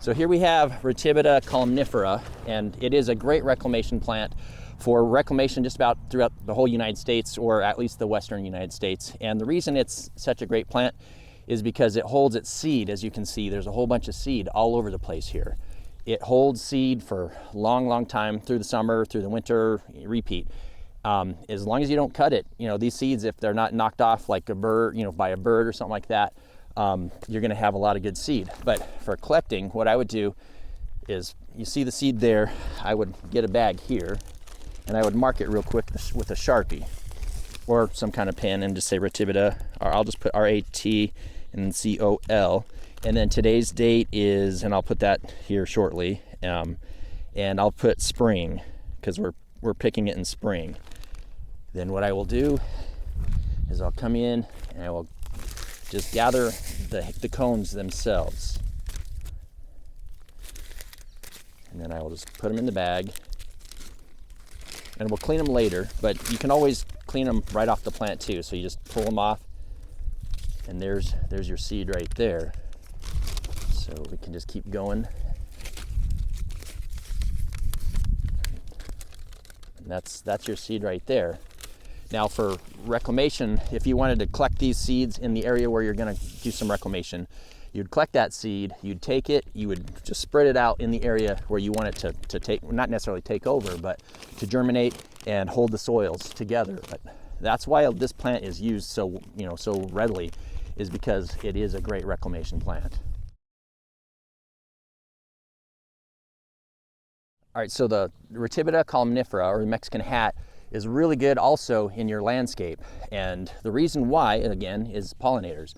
So here we have Ratibida columnifera, and it is a great reclamation plant for reclamation just about throughout the whole United States, or at least the western United States. And the reason it's such a great plant is because it holds its seed. As you can see, there's a whole bunch of seed all over the place here. It holds seed for a long time through the summer, through the winter, repeat. As long as you don't cut it, these seeds, if they're not knocked off like a bird, by a bird or something like that, you're going to have a lot of good seed. But for collecting, what I would do is, you see the seed there, I would get a bag here and I would mark it real quick with a Sharpie or some kind of pen and just say Ratibida, or I'll just put R-A-T and C-O-L. And then today's date is, and I'll put that here shortly, and I'll put spring because we're picking it in spring. Then what I will do is I'll come in and I will just gather the cones themselves. And then I will just put them in the bag. And we'll clean them later, but you can always clean them right off the plant too. So you just pull them off, and there's your seed right there. So we can just keep going. And that's your seed right there. Now for reclamation, if you wanted to collect these seeds in the area where you're going to do some reclamation, you'd collect that seed, you'd take it, you would just spread it out in the area where you want it to take, not necessarily take over, but to germinate and hold the soils together. But that's why this plant is used so readily, is because it is a great reclamation plant. All right, so the Ratibida columnifera, or Mexican hat, is really good also in your landscape. And the reason why, again, is pollinators.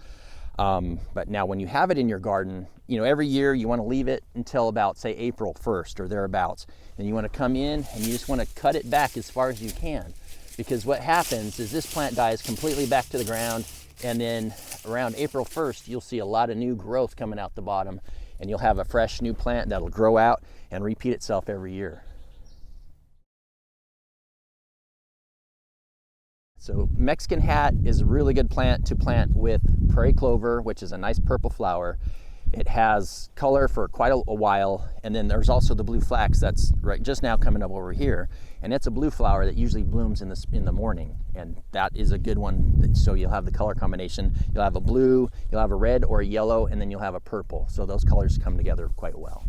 But now when you have it in your garden, every year you want to leave it until about, say, April 1st or thereabouts. And you want to come in and you just want to cut it back as far as you can. Because what happens is this plant dies completely back to the ground, and then around April 1st, you'll see a lot of new growth coming out the bottom, and you'll have a fresh new plant that'll grow out and repeat itself every year. So Mexican hat is a really good plant to plant with prairie clover, which is a nice purple flower. It has color for quite a while, and then there's also the blue flax that's just now coming up over here, and it's a blue flower that usually blooms in the morning, and that is a good one. So you'll have the color combination. You'll have a blue, you'll have a red or a yellow, and then you'll have a purple. So those colors come together quite well.